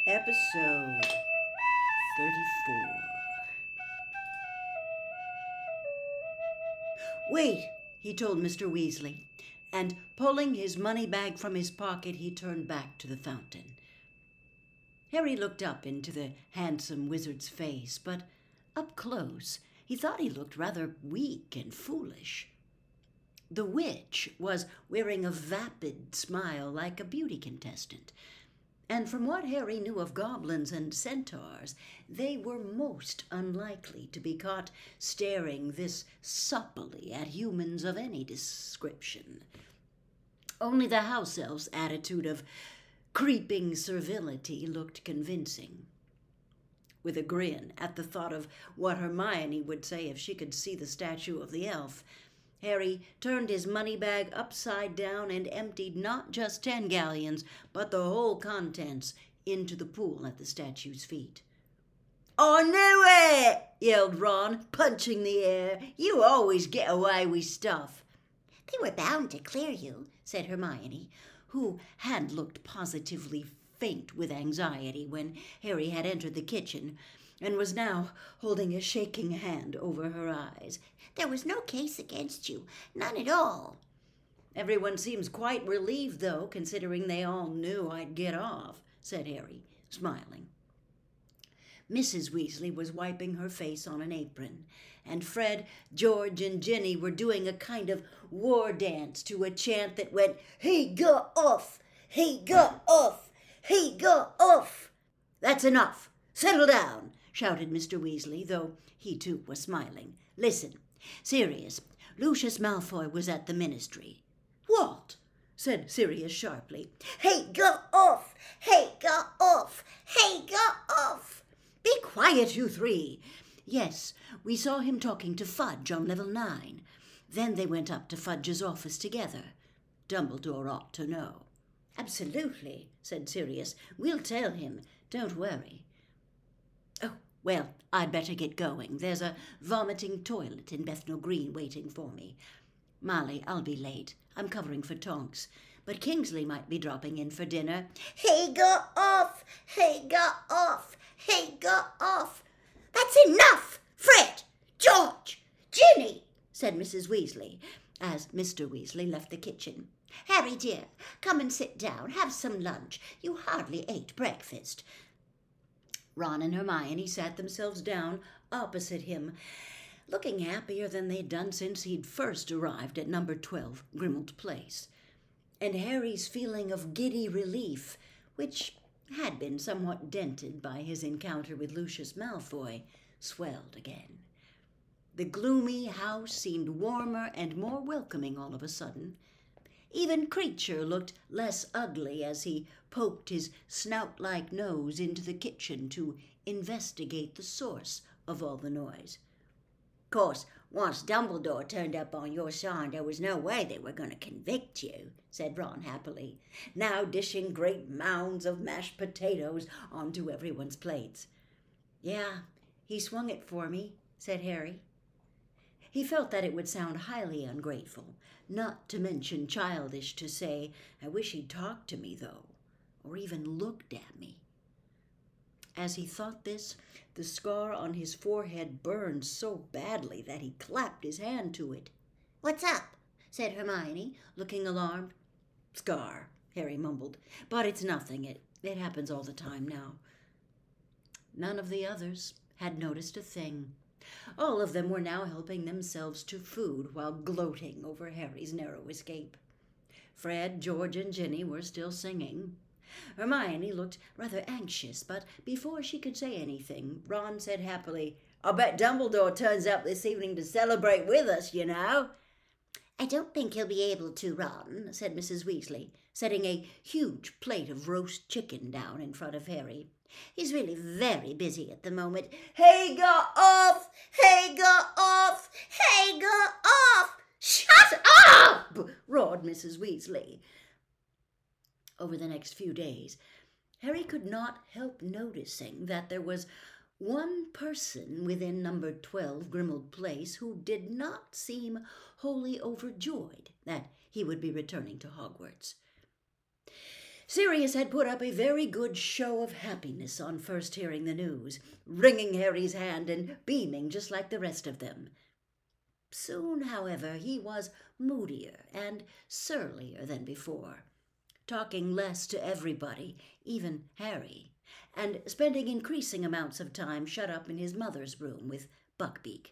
Episode 34. "Wait," he told Mr. Weasley, and pulling his money bag from his pocket, he turned back to the fountain. Harry looked up into the handsome wizard's face, but up close he thought he looked rather weak and foolish. The witch was wearing a vapid smile like a beauty contestant, and from what Harry knew of goblins and centaurs, they were most unlikely to be caught staring this suppily at humans of any description. Only the house elf's attitude of creeping servility looked convincing. With a grin at the thought of what Hermione would say if she could see the statue of the elf, Harry turned his money bag upside down and emptied not just 10 galleons, but the whole contents into the pool at the statue's feet. "I knew it!" yelled Ron, punching the air. "You always get away with stuff." "They were bound to clear you," said Hermione, who had looked positively faint with anxiety when Harry had entered the kitchen, and was now holding a shaking hand over her eyes. "There was no case against you, none at all." "Everyone seems quite relieved, though, considering they all knew I'd get off," said Harry, smiling. Mrs. Weasley was wiping her face on an apron, and Fred, George, and Ginny were doing a kind of war dance to a chant that went, "He got off! He got off! He got off!" "That's enough! Settle down!" shouted Mr. Weasley, though he too was smiling. "Listen, Sirius, Lucius Malfoy was at the ministry." "What?" said Sirius sharply. "He got off! He got off! He got off!" "Be quiet, you three!" "Yes, we saw him talking to Fudge on level 9. Then they went up to Fudge's office together. Dumbledore ought to know." "Absolutely," said Sirius. "We'll tell him. Don't worry." "Oh, well, I'd better get going. There's a vomiting toilet in Bethnal Green waiting for me. Molly, I'll be late. I'm covering for Tonks. But Kingsley might be dropping in for dinner." "He got off! He got off! He got off!" "That's enough! Fred! George! Ginny!" said Mrs. Weasley, as Mr. Weasley left the kitchen. "Harry, dear, come and sit down. Have some lunch. You hardly ate breakfast." Ron and Hermione sat themselves down opposite him, looking happier than they'd done since he'd first arrived at number 12 Grimmauld Place. And Harry's feeling of giddy relief, which had been somewhat dented by his encounter with Lucius Malfoy, swelled again. The gloomy house seemed warmer and more welcoming all of a sudden. Even Creature looked less ugly as he poked his snout-like nose into the kitchen to investigate the source of all the noise. "Course, once Dumbledore turned up on your side, there was no way they were going to convict you," said Ron happily, now dishing great mounds of mashed potatoes onto everyone's plates. "Yeah, he swung it for me," said Harry. He felt that it would sound highly ungrateful, not to mention childish, to say, "I wish he'd talked to me, though, or even looked at me." As he thought this, the scar on his forehead burned so badly that he clapped his hand to it. "What's up?" said Hermione, looking alarmed. "Scar," Harry mumbled, "but it's nothing. It happens all the time now." None of the others had noticed a thing. All of them were now helping themselves to food while gloating over Harry's narrow escape. Fred, George, and Ginny were still singing. Hermione looked rather anxious, but before she could say anything, Ron said happily, "I bet Dumbledore turns up this evening to celebrate with us, you know." "I don't think he'll be able to, Ron," said Mrs. Weasley, setting a huge plate of roast chicken down in front of Harry. "He's really very busy at the moment." "He got off! He got off! He got off! Shut up!" roared Mrs. Weasley. Over the next few days, Harry could not help noticing that there was one person within number 12 Grimmauld Place who did not seem wholly overjoyed that he would be returning to Hogwarts. Sirius had put up a very good show of happiness on first hearing the news, wringing Harry's hand and beaming just like the rest of them. Soon, however, he was moodier and surlier than before, talking less to everybody, even Harry, and spending increasing amounts of time shut up in his mother's room with Buckbeak.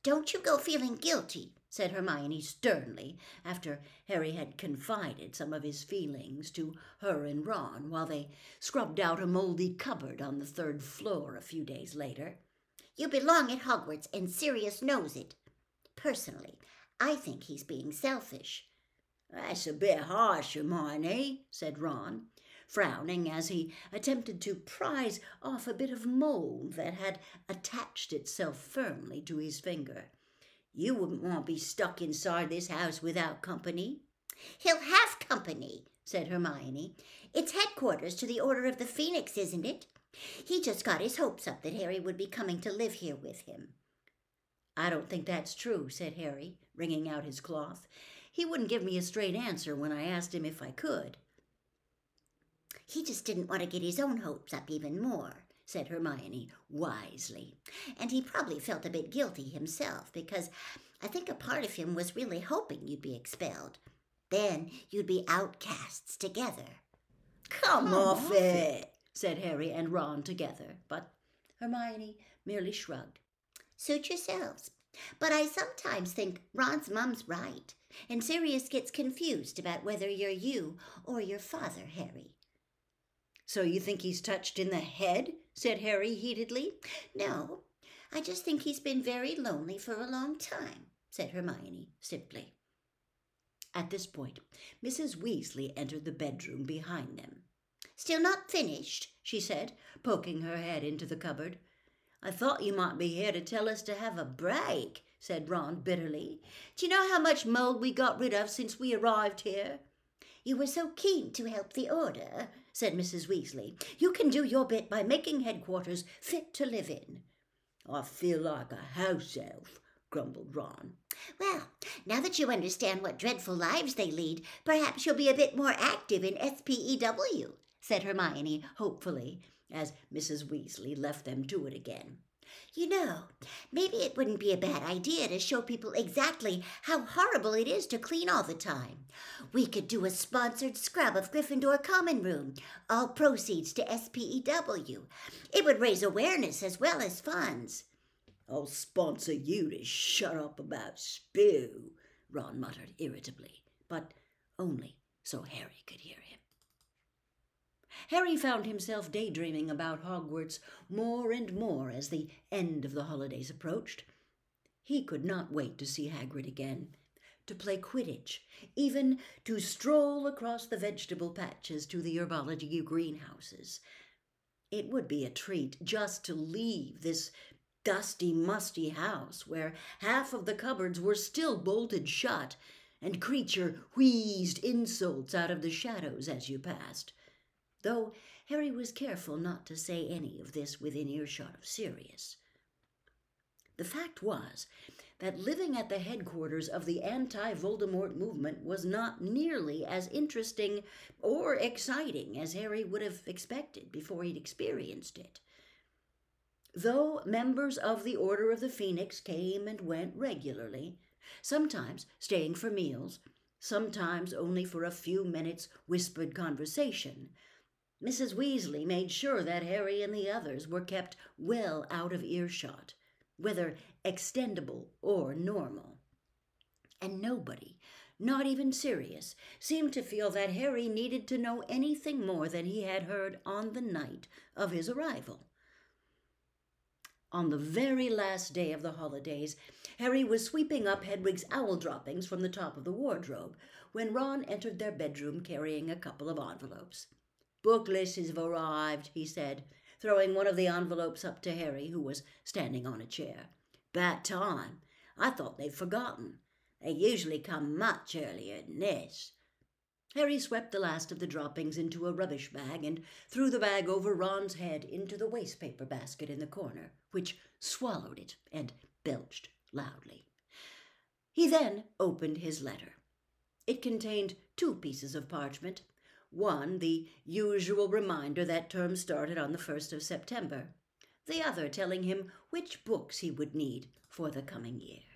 "Don't you go feeling guilty," said Hermione sternly, after Harry had confided some of his feelings to her and Ron while they scrubbed out a moldy cupboard on the 3rd floor a few days later. "You belong at Hogwarts, and Sirius knows it. Personally, I think he's being selfish." "That's a bit harsh, Hermione," said Ron, frowning as he attempted to prise off a bit of mold that had attached itself firmly to his finger. "You wouldn't want to be stuck inside this house without company." "He'll have company," said Hermione. "It's headquarters to the Order of the Phoenix, isn't it? He just got his hopes up that Harry would be coming to live here with him." "I don't think that's true," said Harry, wringing out his cloth. "He wouldn't give me a straight answer when I asked him if I could." "He just didn't want to get his own hopes up even more," said Hermione wisely. "And he probably felt a bit guilty himself, because I think a part of him was really hoping you'd be expelled. Then you'd be outcasts together." Come off it," said Harry and Ron together, but Hermione merely shrugged. "Suit yourselves. But I sometimes think Ron's mum's right, and Sirius gets confused about whether you're you or your father, Harry." "So you think he's touched in the head?" said Harry heatedly. "No, I just think he's been very lonely for a long time," said Hermione simply. At this point, Mrs. Weasley entered the bedroom behind them. "Still not finished?" she said, poking her head into the cupboard. "I thought you might be here to tell us to have a break," said Ron bitterly. "Do you know how much mold we got rid of since we arrived here?" "You were so keen to help the Order," said Mrs. Weasley. "You can do your bit by making headquarters fit to live in." "I feel like a house elf," grumbled Ron. "Well, now that you understand what dreadful lives they lead, perhaps you'll be a bit more active in SPEW," said Hermione hopefully, as Mrs. Weasley left them to it again. "You know, maybe it wouldn't be a bad idea to show people exactly how horrible it is to clean all the time. We could do a sponsored scrub of Gryffindor Common Room, all proceeds to SPEW. It would raise awareness as well as funds." "I'll sponsor you to shut up about spew," Ron muttered irritably, but only so Harry could hear him. Harry found himself daydreaming about Hogwarts more and more as the end of the holidays approached. He could not wait to see Hagrid again, to play Quidditch, even to stroll across the vegetable patches to the herbology greenhouses. It would be a treat just to leave this dusty, musty house where half of the cupboards were still bolted shut, and Creature wheezed insults out of the shadows as you passed, though Harry was careful not to say any of this within earshot of Sirius. The fact was that living at the headquarters of the anti-Voldemort movement was not nearly as interesting or exciting as Harry would have expected before he'd experienced it. Though members of the Order of the Phoenix came and went regularly, sometimes staying for meals, sometimes only for a few minutes' whispered conversation, Mrs. Weasley made sure that Harry and the others were kept well out of earshot, whether extendable or normal. And nobody, not even Sirius, seemed to feel that Harry needed to know anything more than he had heard on the night of his arrival. On the very last day of the holidays, Harry was sweeping up Hedwig's owl droppings from the top of the wardrobe when Ron entered their bedroom carrying a couple of envelopes. "Bookless have arrived," he said, throwing one of the envelopes up to Harry, who was standing on a chair. "About time. I thought they'd forgotten. They usually come much earlier than this." Harry swept the last of the droppings into a rubbish bag and threw the bag over Ron's head into the wastepaper basket in the corner, which swallowed it and belched loudly. He then opened his letter. It contained 2 pieces of parchment, one the usual reminder that term started on the 1st of September, the other telling him which books he would need for the coming year.